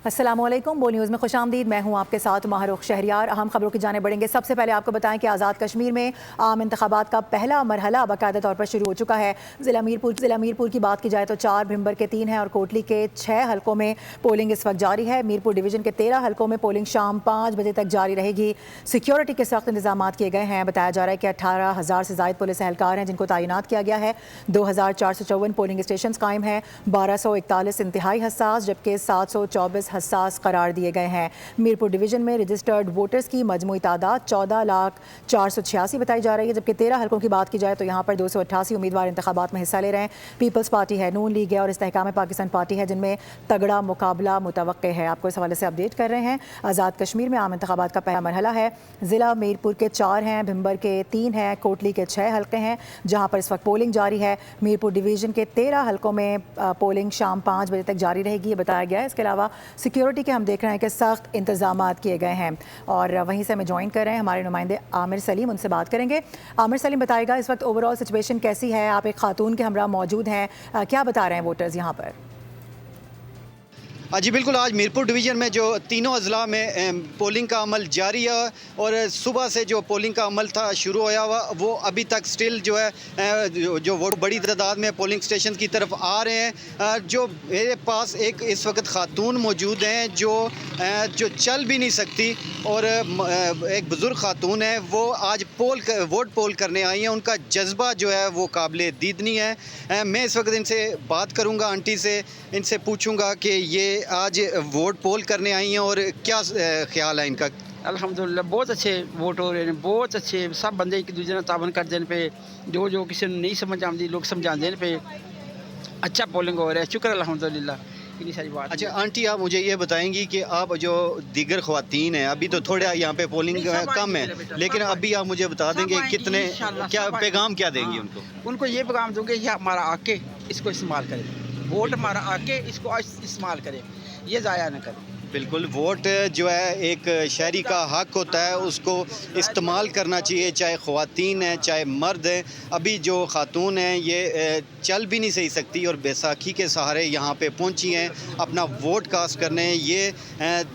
अस्सलाम वालेकुम। बो न्यूज़ में खुश आमदीद। मैं हूँ आपके साथ माहरूख शहरियार। अहम खबरों की जाने बढ़ेंगे। सबसे पहले आपको बताएं कि आज़ाद कश्मीर में आम इंतखाबात का पहला मरहला बाकायदा तौर पर शुरू हो चुका है। ज़िला मीरपुर की बात की जाए तो 4, भिंबर के 3 हैं और कोटली के 6 हलकों में पोलिंग इस वक्त जारी है। मीरपुर डिवीज़न के 13 हलकों में पोलिंग शाम 5 बजे तक जारी रहेगी। सिक्योरिटी के सख्त इंतजाम किए गए हैं। बताया जा रहा है कि 18,000 से ज़ायद पुलिस एहलकार हैं जिनको तैनात किया गया है। 2,454 पोलिंग स्टेशन कायम हैं। 1,241 इंतहाई हसास जबकि 724 हसास करार दिए गए हैं। मीरपुर डिवीज़न में रजिस्टर्ड वोटर्स की मजमूई तादाद 14,486 बताई जा रही है, जबकि 13 हलकों की बात की जाए तो यहाँ पर 288 उम्मीदवार इंतखाबात में हिस्सा ले रहे हैं। पीपल्स पार्टी है, नून लीग है और इस्तेहकाम पाकिस्तान पार्टी है जिनमें तगड़ा मुकाबला मुतवक्के है। आपको इस हवाले से अपडेट कर रहे हैं। आज़ाद कश्मीर में आम इंतखाबात का पहला मरहला है। ज़िला मीरपुर के 4 हैं, भिंबर के 3 हैं, कोटली के 6 हलके हैं जहाँ पर इस वक्त पोलिंग जारी है। मीरपुर डिवीज़न के 13 हलकों में पोलिंग शाम 5 बजे तक जारी रहेगी, ये बताया गया है। इसके अलावा सिक्योरिटी के हम देख रहे हैं कि सख्त इंतजाम किए गए हैं। और वहीं से हमें ज्वाइन कर रहे हैं हमारे नुमाइंदे आमिर सलीम, उनसे बात करेंगे। आमिर सलीम, बताएगा इस वक्त ओवरऑल सिचुएशन कैसी है? आप एक खातून के हमरा मौजूद हैं, क्या बता रहे हैं वोटर्स यहाँ पर? जी बिल्कुल, आज मीरपुर डिवीज़न में जो तीनों अजला में पोलिंग का अमल जारी है और सुबह से जो पोलिंग का अमल था शुरू होया हुआ वो अभी तक स्टिल जो है जो वोट बड़ी तादाद में पोलिंग स्टेशन की तरफ आ रहे हैं। जो मेरे पास एक इस वक्त खातून मौजूद हैं जो चल भी नहीं सकती और एक बुज़ुर्ग खातून है, वो आज वोट पोल करने आई हैं। उनका जज्बा जो है वो काबिल दीद नहीं है। मैं इस वक्त इनसे बात करूँगा, आंटी से इनसे पूछूँगा कि ये आज वोट पोल करने आई हैं और क्या ख्याल है इनका? अल्हम्दुलिल्लाह बहुत अच्छे वोट हो रहे हैं, बहुत अच्छे। सब बंदे एक दूसरे ने तावन कर देने पे, जो किसी ने नहीं समझ आती लोग समझा देने पे अच्छा पोलिंग हो रहा है। शुक्र अल्हम्दुलिल्लाह। इतनी सारी बात। अच्छा आंटी, आप मुझे ये बताएंगी कि आप जो दीगर ख्वातीन हैं, अभी तो थोड़ा यहाँ पे पोलिंग कम है, लेकिन अभी आप मुझे बता देंगे कितने, क्या पैगाम क्या देंगी उनको? ये पैगाम दूंगे कि हमारा आके इसको इस्तेमाल करें, वोट हमारा आके इसको इस्तेमाल करें, ये ज़ाया न करें। बिल्कुल, वोट जो है एक शहरी का हक होता है, उसको इस्तेमाल करना चाहिए, चाहे ख्वातीन हैं चाहे मर्द हैं। अभी जो खातून हैं ये चल भी नहीं सही सकती और बैसाखी के सहारे यहाँ पे पहुँची हैं अपना वोट कास्ट करने। ये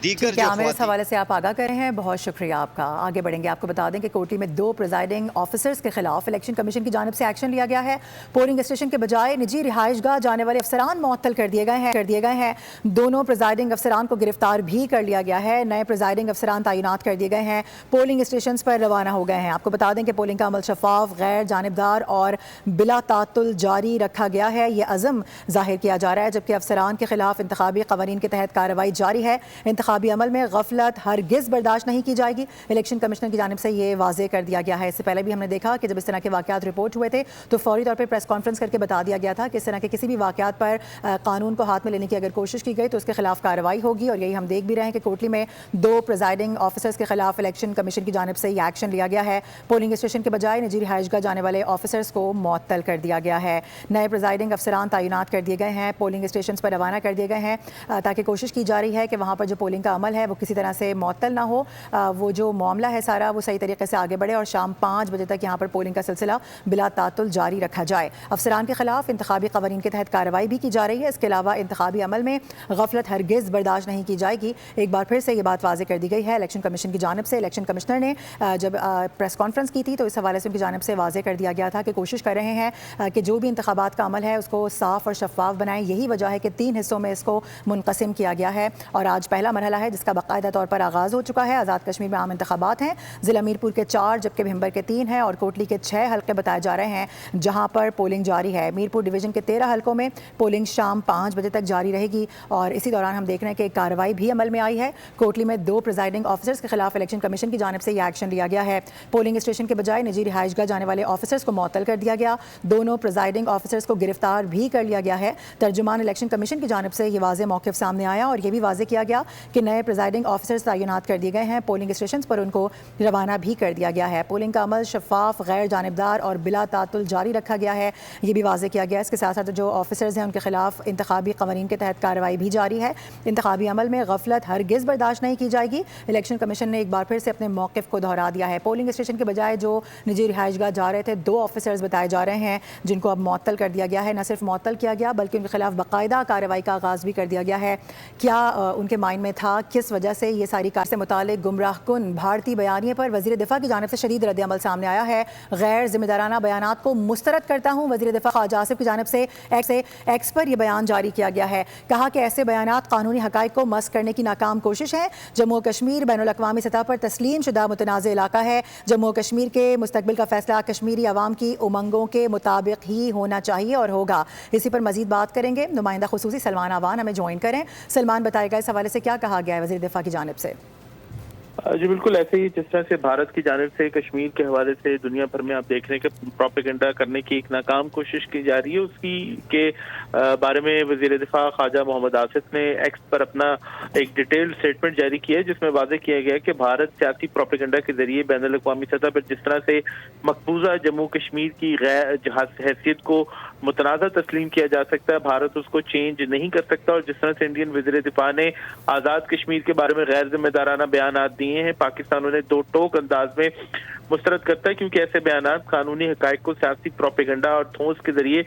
दीगर जो इस हवाले से आप आगाह कर रहे हैं, बहुत शुक्रिया आपका। आगे बढ़ेंगे, आपको बता दें कि कोटली में 2 प्रिजाइडिंग ऑफिसर्स के खिलाफ इलेक्शन कमीशन की जानिब से एक्शन लिया गया है। पोलिंग स्टेशन के बजाय निजी रिहाइशगाह जाने वाले अफसरान मुअत्तल कर दिए गए हैं। दोनों प्रिजाइडिंग अफसरान को गिरफ्तार भी कर लिया गया है। नए प्रिजाइडिंग अफसरान तैनात कर दिए गए हैं, पोलिंग स्टेशन पर रवाना हो गए हैं। आपको बता दें कि पोलिंग का अमल शफाफ, गैर जानिबदार और बिला तातुल जारी रखा गया है। ये अज़म जाहिर किया जा रहा है, जबकि अफसरान के खिलाफ इंतखाबी कवानीन के तहत कार्रवाई जारी है। इंतखाबी अमल में गफलत हरगिज़ बर्दाश्त नहीं की जाएगी। इलेक्शन कमिश्नर की जानिब से ये वाज़े कर दिया गया है। इससे पहले भी हमने देखा कि जब इस तरह के वाक़यात रिपोर्ट हुए थे तो फौरी तौर पर प्रेस कॉन्फ्रेंस करके बता दिया गया था कि इस तरह के किसी भी वाक़यात पर कानून को हाथ में लेने की अगर कोशिश की गई तो उसके खिलाफ कार्रवाई होगी। और यही हम देख भी रहे हैं कि कोटली में 2 प्रिजाइडिंग ऑफिसर्स के खिलाफ इलेक्शन कमीशन की जानिब से ये एक्शन लिया गया है। पोलिंग स्टेशन के बजाय निजी रिहाइशगाह जाने वाले ऑफिसर्स को मुअत्तल कर दिया गया है। नए प्रिजाइडिंग अफसरान तैनात कर दिए गए हैं, पोलिंग स्टेशन पर रवाना कर दिए गए हैं ताकि कोशिश की जा रही है कि वहाँ पर जो पोलिंग का अमल है वो किसी तरह से मुअत्तल ना हो, वो जो मामला है सारा वो सही तरीके से आगे बढ़े और शाम 5 बजे तक यहाँ पर पोलिंग का सिलसिला बिला तातुल जारी रखा जाए। अफसरान के खिलाफ इंतखाबी कवानीन के तहत कार्रवाई भी की जा रही है। इसके अलावा इंतखाबी अमल में गफलत हरगिज़ बर्दाश्त नहीं की जाएगी। एक बार फिर से ये बात वाज़े कर दी गई है इलेक्शन कमीशन की जानिब से। इलेक्शन कमिश्नर ने जब प्रेस कॉन्फ्रेंस की थी तो इस हवाले से उनकी जानिब से वाज़े कर दिया गया था कि कोशिश कर रहे हैं कि जो भी इंतखाबात का अमल है उसको साफ़ और शफाफ बनाएं। यही वजह है कि 3 हिस्सों में इसको मुनक़सिम किया गया है और आज पहला मरहला है जिसका बाकायदा तौर पर आगाज़ हो चुका है। आज़ाद कश्मीर में आम इंतखाबात हैं। ज़िला मीरपुर के 4 जबकि भिंबर के 3 हैं और कोटली के 6 हल्के बताए जा रहे हैं जहाँ पर पोलिंग जारी है। मीरपुर डिवीज़न के 13 हल्कों में पोलिंग शाम 5 बजे तक जारी रहेगी और इसी दौरान हम देख रहे हैं कि कार्रवाई भी अमल में आई है। कोटली में 2 प्रिजाइडिंग ऑफिसर्स के खिलाफ इलेक्शन कमीशन की जानिब से यह एक्शन लिया गया है। पोलिंग स्टेशन के बजाय निजी रिहाइशगाह जाने वाले ऑफिसर्स को मुअत्तल कर दिया गया। दोनों प्रिजाइडिंग ऑफिसर्स को गिरफ्तार भी कर लिया गया है। तर्जुमान इलेक्शन कमीशन की जानिब से ये वाज़े मौक़िफ़ सामने आया और ये भी वाज़े किया गया कि नए प्रिजाइडिंग ऑफिसर्स तैनात कर दिए गए हैं। पोलिंग स्टेशन पर उनको रवाना भी कर दिया गया है। पोलिंग का अमल शफाफ, गैर जानिबदार और बिला तातुल जारी रखा गया है, ये भी वाज़े किया गया है। इसके साथ साथ जो ऑफिसर्स हैं उनके खिलाफ इंतखाबी कवानीन के तहत कार्रवाई भी जारी है। इंतखाबी अमल में गफलत हरगिज़ बर्दाश्त नहीं की जाएगी। इलेक्शन कमीशन ने एक बार फिर से अपने मौक़िफ़ को दोहरा दिया है। पोलिंग स्टेशन के बजाय जो निजी रिहाइशगाह जा रहे थे 2 ऑफिसर्स बताए जा रहे हैं जिनको अब मुअत्तल معطل کر دیا گیا ہے. نہ صرف معطل کیا گیا بلکہ ان کے خلاف باقاعدہ کارروائی کا آغاز بھی کر دیا گیا ہے. کیا ان کے مائنڈ میں تھا, کس وجہ سے یہ ساری کار سے متعلق گمراہ کن بھارتی بیانیے پر وزیر دفاع کی جانب سے شدید رد عمل سامنے آیا ہے. غیر ذمہ دارانہ بیانات کو مسترد کرتا ہوں. وزیر دفاع خواجہ آصف کی جانب سے ایکس پر یہ بیان جاری کیا گیا ہے. کہا کہ ایسے بیانات قانونی حقائق کو مسخ کرنے کی ناکام کوشش ہے. جموں و کشمیر بین الاقوامی سطح پر تسلیم شدہ متنازع علاقہ ہے. جموں و کشمیر کے مستقبل کا فیصلہ کشمیری عوام کی امنگوں کے مطابق ہی ہونا چاہیے اور ہوگا. اسی پر مزید بات کریں گے. نمائندہ خصوصی سلمان آوان ہمیں جوائن کریں. سلمان, بتائے گا اس حوالے سے کیا کہا گیا ہے وزیر دفاع کی جانب سے؟ جی بالکل ایسے ہی جس طرح سے بھارت کی جانب سے کشمیر کے حوالے سے دنیا بھر میں آپ دیکھ رہے ہیں کہ پروپیگنڈا کرنے کی ایک ناکام کوشش کی جا رہی ہے. اس کی کے بارے میں وزیر دفاع خواجہ محمد آصف نے ایکس پر اپنا ایک ڈیٹیل اسٹیٹمنٹ جاری کیا ہے جس میں واضح کیا گیا کہ بھارت سیاسی پروپیگنڈا کے ذریعے بین الاقوامی سطح پر جس طرح سے مقبوضہ جموں کشمیر کی غیر حیثیت کو متنازع تسلیم کیا جا سکتا ہے, بھارت اس کو چینج نہیں کر سکتا. اور جس طرح سے انڈین وزیر دفاع نے آزاد کشمیر کے بارے میں غیر ذمہ دارانہ بیانات دیے ہیں, پاکستان انہیں دو ٹوک انداز میں مسترد کرتا ہے کیونکہ ایسے بیانات قانونی حقائق کو سیاسی پروپیگنڈا اور ٹھونس کے ذریعے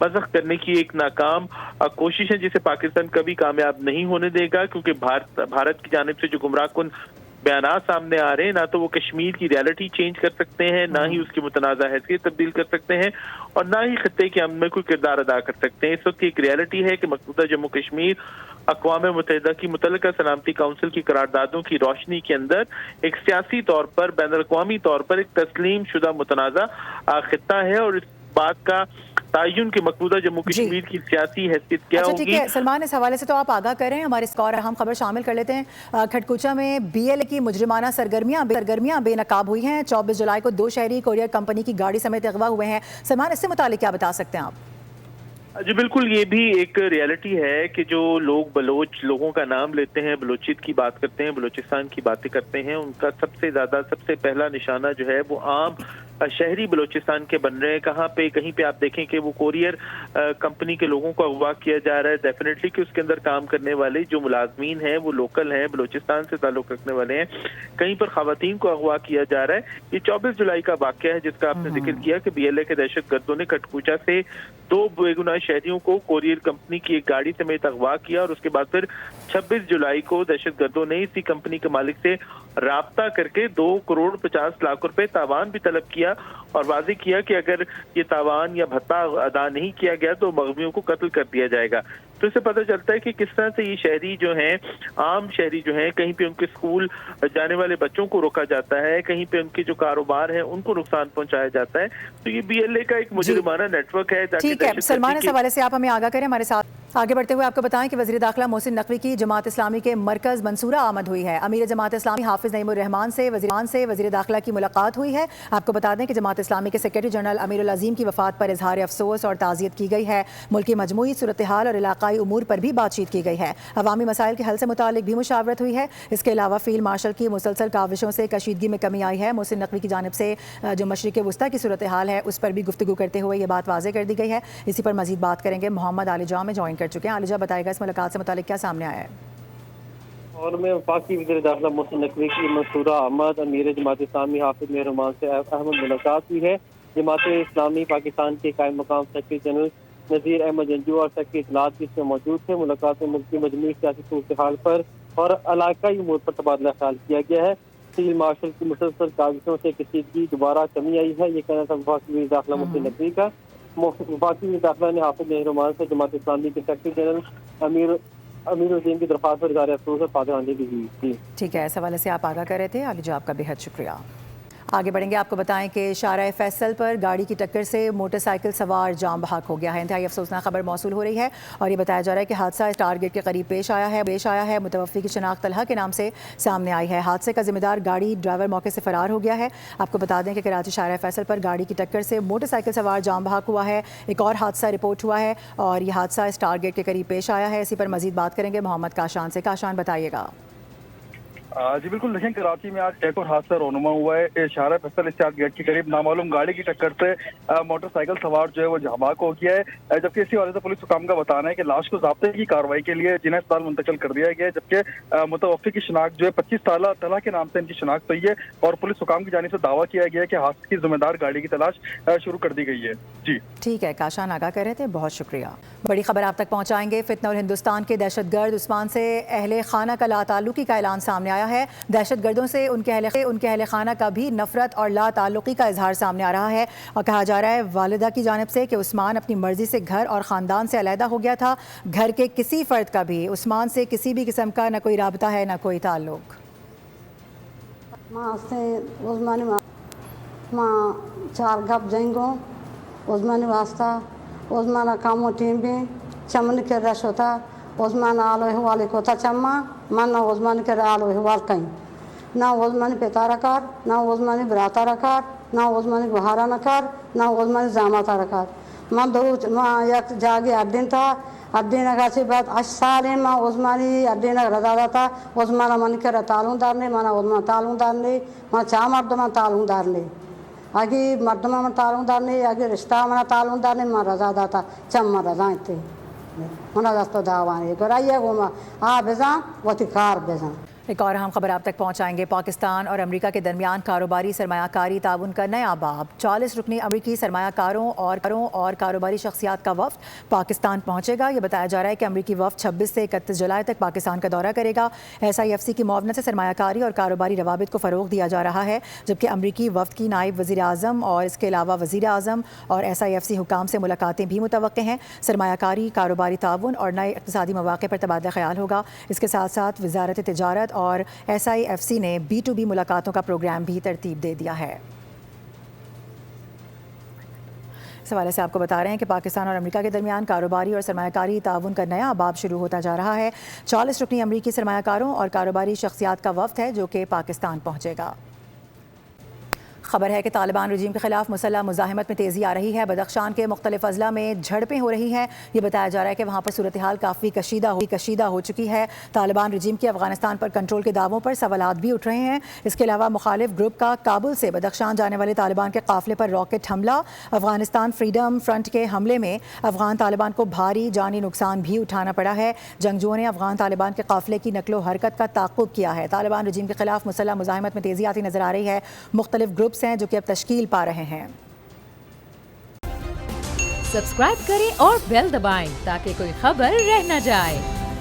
مسخ کرنے کی ایک ناکام کوشش ہے جسے پاکستان کبھی کامیاب نہیں ہونے دے گا. کیونکہ بھارت کی جانب سے جو گمراہ کن بیانات سامنے آ رہے ہیں نہ تو وہ کشمیر کی ریالٹی چینج کر سکتے ہیں, نہ ہی اس کی متنازع حیثیت تبدیل کر سکتے ہیں, اور نہ ہی خطے کے امن میں کوئی کردار ادا کر سکتے ہیں. اس وقت ایک ریالٹی ہے کہ مقبوضہ جموں کشمیر اقوام متحدہ کی متعلقہ سلامتی کونسل کی قراردادوں کی روشنی کے اندر ایک سیاسی طور پر بین الاقوامی طور پر ایک تسلیم شدہ متنازع خطہ ہے. اور اس بات کا تعین کہ مقبوضہ جموں کشمیر کی سیاسی حیثیت کیا ہوگی. ٹھیک ہے سلمان, اس حوالے سے تو آپ آگاہ کریں. ہمارے اس اور اہم خبر شامل کر لیتے ہیں. کھٹکوچا میں بی ایل اے کی مجرمانہ سرگرمیاں بے نقاب ہوئی ہیں. 24 جولائی کو 2 شہری کوریئر کمپنی کی گاڑی سمیت اغوا ہوئے ہیں. سلمان, اس سے متعلق کیا بتا سکتے ہیں آپ؟ جی بالکل, یہ بھی ایک ریالٹی ہے کہ جو لوگ بلوچ لوگوں کا نام لیتے ہیں, بلوچیت کی بات کرتے ہیں, بلوچستان کی باتیں کرتے ہیں, ان کا سب سے پہلا نشانہ جو ہے وہ عام شہری بلوچستان کے بن رہے ہیں. کہیں پہ آپ دیکھیں کہ وہ کوریئر کمپنی کے لوگوں کو اغوا کیا جا رہا ہے. ڈیفینیٹلی کہ اس کے اندر کام کرنے والے جو ملازمین ہیں وہ لوکل ہیں, بلوچستان سے تعلق رکھنے والے ہیں. کہیں پر خواتین کو اغوا کیا جا رہا ہے. یہ 24 جولائی کا واقعہ ہے جس کا آپ نے ذکر کیا کہ بی ایل اے کے دہشت گردوں نے کھٹکوچا سے 2 بے گناہ شہریوں کو کوریئر کمپنی کی ایک گاڑی سمیت اغوا کیا, اور اس کے بعد پھر 26 جولائی کو دہشت گردوں نے اسی کمپنی کے مالک سے رابطہ کر کے 2.50 کروڑ روپے تاوان بھی طلب کیا, اور واضح کیا کہ اگر یہ تاوان یا بھتہ ادا نہیں کیا گیا تو مغویوں کو قتل کر دیا جائے گا. تو اس سے پتہ چلتا ہے کہ کس طرح سے یہ شہری جو ہیں, عام شہری جو ہیں, کہیں پہ ان کے اسکول جانے والے بچوں کو روکا جاتا ہے, کہیں پہ ان کے جو کاروبار ہیں ان کو نقصان پہنچایا جاتا ہے. تو یہ بی ایل اے کا ایک مجرمانہ نیٹ ورک ہے. ٹھیک ہے سلمان, اس حوالے سے آپ ہمیں آگاہ کریں. ہمارے ساتھ آگے بڑھتے ہوئے آپ کو بتائیں کہ وزیر داخلہ محسن نقوی کی جماعت اسلامی کے مرکز منصورہ آمد ہوئی ہے. امیر جماعت اسلامی حافظ نعیم الرحمان سے وزیر داخلہ کی ملاقات ہوئی ہے. آپ کو بتا دیں کہ جماعت اسلامی کے سیکرٹری جنرل امیر العظیم کی وفات پر اظہار افسوس اور تعزیت کی گئی ہے. ملکی مجموعی صورتحال اور علاقائی امور پر بھی بات چیت کی گئی ہے. عوامی مسائل کے حل سے متعلق بھی مشاورت ہوئی ہے. اس کے علاوہ فیلڈ مارشل کی مسلسل کاوشوں سے کشیدگی میں کمی آئی ہے. محسن نقوی کی جانب سے جو مشرق وسطیٰ کی صورتحال ہے اس پر بھی گفتگو کرتے ہوئے یہ بات واضح کر دی گئی ہے. اسی پر مزید بات کریں گے. محمد علی جاں میں جوائن کر چکے ہیں. علی جاں, بتائے گا اس ملاقات سے متعلق کیا سامنے آیا ہے؟ اور میں وفاقی وزیر داخلہ محسن نقوی کی منصورہ آمد امیر جماعت اسلامی حافظ نعیم الرحمان سے اہم ملاقات ہوئی ہے. جماعت اسلامی پاکستان کے قائم مقام سیکرٹری جنرل نذیر احمد جنجو اور سیکرٹری اطلاعات بھی اس میں موجود تھے. ملاقات میں ملکی مجموعی سیاسی صورتحال پر اور علاقائی امور پر تبادلہ خیال کیا گیا ہے. فیلڈ مارشل کی مسلسل کاوشوں سے کشیدگی دوبارہ کمی آئی ہے, یہ کہنا تھا وفاقی وزیر داخلہ محسن نقوی کا. وفاقی وزیر داخلہ نے حافظ نعیم الرحمان سے جماعت اسلامی کے سیکرٹری جنرل امیر الدین کی درخواست پر اظہار افسوس اور پادرانی بھی ہوئی تھی. ٹھیک ہے, اس حوالے سے آپ آگاہ کر رہے تھے. علی جی, آپ کا بے حد شکریہ. آگے بڑھیں گے. آپ کو بتائیں کہ شارع فیصل پر گاڑی کی ٹکر سے موٹر سائیکل سوار جاں بحق ہو گیا ہے. انتہائی افسوسناک خبر موصول ہو رہی ہے اور یہ بتایا جا رہا ہے کہ حادثہ ٹارگیٹ کے قریب پیش آیا ہے. متوفی کی شناخت طلحہ کے نام سے سامنے آئی ہے. حادثے کا ذمہ دار گاڑی ڈرائیور موقع سے فرار ہو گیا ہے. آپ کو بتا دیں کہ کراچی شارع فیصل پر گاڑی کی ٹکر سے موٹر سائیکل سوار جاں بحق ہوا ہے. ایک اور حادثہ رپورٹ ہوا ہے اور یہ حادثہ اس ٹارگیٹ کے قریب پیش آیا ہے. اسی پر مزید بات کریں گے محمد کاشان سے. کاشان, بتائیے گا. जी बिल्कुल, देखें कराची में आज एक और हादसा रोनुमा हुआ है। शाहरा फैसल इस्टेट गेट के करीब नामालूम गाड़ी की टक्कर से मोटरसाइकिल सवार जो है वो जहाबाक हो गया है, जबकि इसी वजह से पुलिस हुकाम का बताना है कि लाश को ज़ाब्ते की कार्रवाई के लिए जिन्हें अस्पताल मुंतकिल कर दिया गया है, जबकि मुतवफ़ी की शनाख्त जो है 25 तला के नाम से इनकी शनाख्त हुई है और पुलिस हुकाम की जानिब से दावा किया गया है कि हादसे की जिम्मेदार गाड़ी की तलाश शुरू कर दी गई है। जी ठीक है, काशान आगाह कर रहे थे, बहुत शुक्रिया। बड़ी खबर आप तक पहुंचाएंगे। फितना और हिंदुस्तान के दहशतगर्द उस्मान से अहले खाना का लाताल्लुकी का ऐलान सामने आया है। दहशतगर्दों से उनके अहले खाना का भी नफरत और लाताल्लुकी का इजहार सामने आ रहा है और कहा जा रहा है वालिदा की जानिब से कि उस्मान अपनी मर्जी से घर और ख़ानदान से अलहदा हो गया था। घर के किसी फ़र्द का भी उस्मान से किसी भी किस्म का न कोई राबता है न कोई ताल्लुक। चार गप जाएंगो उस्मानी वास्ता उस्माना कामो टीम भी चमन के रश होता उस्मान आलो हवाले को था चम्मा मन ना उस्मान के आलो हवाल कहीं ना उस्मानी पेतारा कार ना उस्मानी बरातारा कार ना उस्मानी बहारा न कार ना उस्मानी जामाता रकार मां दो मां एक जागे अड्डिन था अड्डिन अगाची बात अशाले मां उस्मानी अड्डिन रजा था उस्माना मन के तालुदार ने माना उस्मान तालुदार ने मां चा मर्दमा तालुदार ने आगे मर्दमा में तालुदार ने आगे रिश्ता मना तालुदार ने मां रजा दाता चम्मा रजा थे मना दस्तो दावाने कराइए वो मां आ बेजा वो तिकार बेजा। एक और अहम खबर आप तक पहुंचाएंगे। पाकिस्तान और अमेरिका के दरमियान कारोबारी सरमायाकारी ताउन का नया बाब। 40 रुकनी अमेरिकी सरमायाकारों और कारोबारी शख्सियात का वफ्द पाकिस्तान पहुंचेगा। ये बताया जा रहा है कि अमेरिकी वफ्द 26 से 31 जुलाई तक पाकिस्तान का दौरा करेगा। SIFC की मुआवनत से सरमायाकारी और कारोबारी रवाबित को फ़रोग़ दिया जा रहा है, जबकि अमरीकी वफ्द की नायब वज़ीर आज़म और इसके अलावा वज़ीर आज़म और SIFC हुकाम से मुलाकातें भी मुतवक्के हैं। सरमायाकारी, कारोबारी ताउन और नए इक़्तिसादी मौक़े पर तबादला ख़याल होगा। इसके साथ साथ वज़ारत तिजारत और SIFC ने B2B मुलाकातों का प्रोग्राम भी तरतीब दे दिया है। इस हवाले से आपको बता रहे हैं कि पाकिस्तान और अमेरिका के दरमियान कारोबारी और सरमायाकारी ताउन का नया बाब शुरू होता जा रहा है। 40 रुकनी अमेरिकी सरमायाकारों और कारोबारी शख्सियात का वफ्द है जो कि पाकिस्तान पहुंचेगा। खबर है कि तालिबान रजीम के खिलाफ मुसल्लह मुज़ाहिमत में तेज़ी आ रही है। बदख्शान के मुख्तलिफ अज़ला में झड़पें हो रही हैं। ये बताया जा रहा है कि वहाँ पर सूरत हाल काफ़ी कशीदा हो चुकी है। तालिबान रजीम के अफ़गानिस्तान पर कंट्रोल के दावों पर सवालात भी उठ रहे हैं। इसके अलावा मुखालिफ ग्रुप का काबुल से बदख्शान जाने वाले तालिबान के काफ़िले पर रॉकेट हमला। अफ़गानिस्तान फ्रीडम फ्रंट के हमले में अफ़गान तालिबान को भारी जानी नुकसान भी उठाना पड़ा है। जंगजुओं ने अफ़गान तालिबान के काफ़िले की नकलो हरकत का ताक़ुब किया है। तालिबान रजीम के खिलाफ मुसल्लह मुज़ाहिमत में तेज़ी आती नज़र आ रही है। मुख्तलिफ ग्रुप्स हैं जो कि अब तश्कील पा रहे हैं। सब्सक्राइब करें और बेल दबाएं ताकि कोई खबर रह न जाए।